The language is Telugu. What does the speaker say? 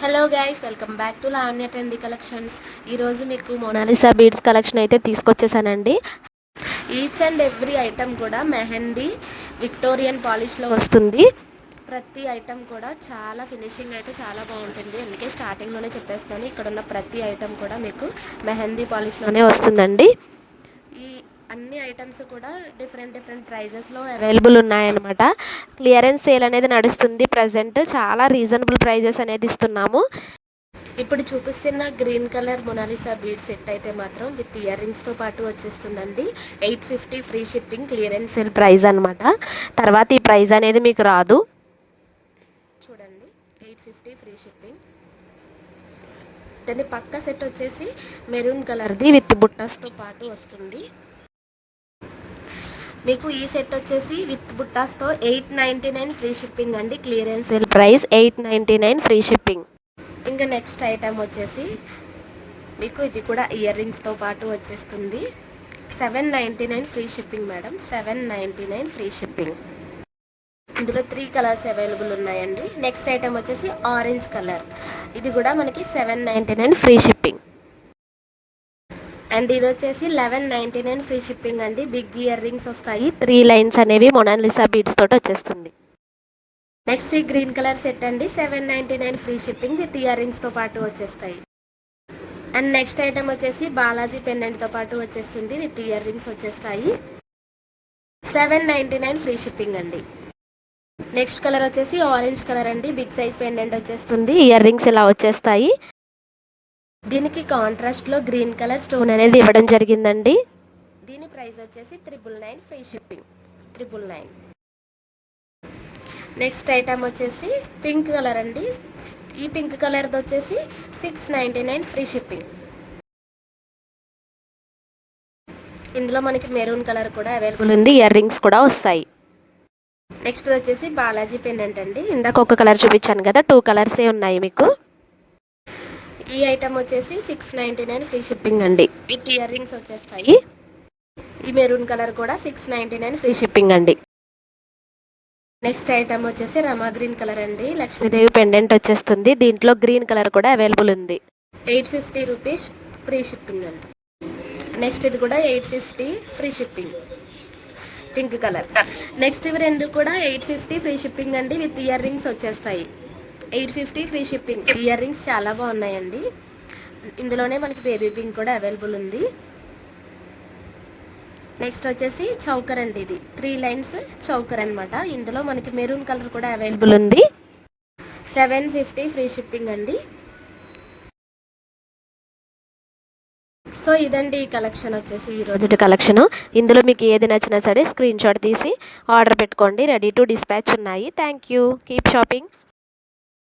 Hello guys, welcome back to Lavanya trendy collections. ఈరోజు మీకు మోనాలిసా బీడ్స్ కలెక్షన్ అయితే తీసుకొచ్చేసానండి. ఈచ్ అండ్ ఎవ్రీ ఐటమ్ కూడా మెహందీ విక్టోరియన్ పాలిష్లో వస్తుంది. ప్రతి ఐటమ్ కూడా చాలా ఫినిషింగ్ అయితే చాలా బాగుంటుంది. అందుకే స్టార్టింగ్లోనే చెప్పేస్తాను, ఇక్కడ ఉన్న ప్రతి ఐటమ్ కూడా మీకు మెహందీ పాలిష్లోనే వస్తుందండి. ఈ అన్ని ఐటమ్స్ కూడా డిఫరెంట్ ప్రైజెస్లో అవైలబుల్ ఉన్నాయన్నమాట. క్లియరెన్స్ సేల్ అనేది నడుస్తుంది ప్రజెంట్. చాలా రీజనబుల్ ప్రైజెస్ అనేది ఇస్తున్నాము. ఇప్పుడు చూపిస్తున్న green colour Mona Lisa bead set అయితే మాత్రం విత్ ఇయర్ రింగ్స్తో పాటు వచ్చేస్తుందండి. 850 free shipping, clearance sale price అనమాట. తర్వాత ఈ ప్రైస్ అనేది మీకు రాదు. చూడండి, 850 ఫ్రీ షిప్పింగ్. దాని పక్క సెట్ వచ్చేసి మెరూన్ కలర్ది విత్ బుట్టాస్తో పాటు వస్తుంది. మీకు ఈ సెట్ వచ్చేసి విత్ బుట్టాస్తో 899 ఫ్రీ షిప్పింగ్ అండి. Clearance sale price 899 free shipping. ఇంకా నెక్స్ట్ ఐటమ్ వచ్చేసి మీకు ఇది కూడా ఇయర్ రింగ్స్తో పాటు వచ్చేస్తుంది. 799 free shipping madam, 799 free shipping. ఇందులో 3 కలర్స్ అవైలబుల్ ఉన్నాయండి. నెక్స్ట్ ఐటమ్ వచ్చేసి ఆరెంజ్ కలర్, ఇది కూడా మనకి 799 ఫ్రీ షిప్పింగ్. అండ్ ఇది వచ్చేసి 1199 ఫ్రీ షిప్పింగ్ అండి. బిగ్ ఇయర్ రింగ్స్ వస్తాయి, 3 లైన్స్ అనేవి మొనాలిసా బీడ్స్ తోటి వచ్చేస్తుంది. నెక్స్ట్ ఈ గ్రీన్ కలర్ సెట్ అండి, 799 ఫ్రీ షిప్పింగ్ విత్ ఇయర్ రింగ్స్తో పాటు వచ్చేస్తాయి. అండ్ నెక్స్ట్ ఐటమ్ వచ్చేసి బాలాజీ పెండెంట్తో పాటు వచ్చేస్తుంది, విత్ ఇయర్ రింగ్స్ వచ్చేస్తాయి. 799 ఫ్రీ షిప్పింగ్ అండి. నెక్స్ట్ కలర్ వచ్చేసి ఆరెంజ్ కలర్ అండి, బిగ్ సైజ్ పెండెంట్ వచ్చేస్తుంది, ఇయర్ రింగ్స్ ఇలా వచ్చేస్తాయి. దీనికి కాంట్రాస్ట్లో గ్రీన్ కలర్ స్టోన్ అనేది ఇవ్వడం జరిగిందండి. దీని ప్రైస్ వచ్చేసి 999 ఫ్రీ షిప్పింగ్, 999. నెక్స్ట్ ఐటమ్ వచ్చేసి పింక్ కలర్ అండి. ఈ పింక్ కలర్ది వచ్చేసి 699 ఫ్రీ షిప్పింగ్. ఇందులో మనకి మెరూన్ కలర్ కూడా అవైలబుల్ ఉంది, ఇయర్ రింగ్స్ కూడా వస్తాయి. నెక్స్ట్ వచ్చేసి బాలాజీ పెండెంట్ అండి. ఇందాక ఒక కలర్ చూపించాను కదా, 2 కలర్సే ఉన్నాయి మీకు. ఈ ఐటమ్ వచ్చేసి 699 ఫ్రీ షిప్పింగ్ అండి, విత్ ఇయర్ రింగ్స్ వచ్చేస్తాయి. ఈ మెరూన్ కలర్ కూడా 699 ఫ్రీ షిప్పింగ్ అండి. నెక్స్ట్ ఐటమ్ వచ్చేసి రమా గ్రీన్ కలర్ అండి, లక్ష్మీదేవి పెండెంట్ వచ్చేస్తుంది. దీంట్లో గ్రీన్ కలర్ కూడా అవైలబుల్ ఉంది. 850 రూపీస్ ఫ్రీ షిప్పింగ్ అండి. నెక్స్ట్ ఇది కూడా 850 free shipping, pink colour. Next ఇవి రెండు కూడా 850 ఫ్రీ షిప్పింగ్ అండి, విత్ ఇయర్ రింగ్స్ వచ్చేస్తాయి. 850 ఫ్రీ షిప్పింగ్. ఇయర్ రింగ్స్ చాలా బాగున్నాయండి. ఇందులోనే మనకి బేబీ పింక్ కూడా అవైలబుల్ ఉంది. నెక్స్ట్ వచ్చేసి చౌకర్ అండి, ఇది 3 లైన్స్ చౌకర్ అనమాట. ఇందులో మనకి మెరూన్ కలర్ కూడా అవైలబుల్ ఉంది. 750 ఫ్రీ షిప్పింగ్ అండి. సో ఇదండి ఈ కలెక్షన్ వచ్చేసి ఈ రోజు కలెక్షన్. ఇందులో మీకు ఏది నచ్చినా సరే స్క్రీన్ షాట్ తీసి ఆర్డర్ పెట్టుకోండి. రెడీ టు డిస్పాచ్ ఉన్నాయి. Thank you. Keep shopping.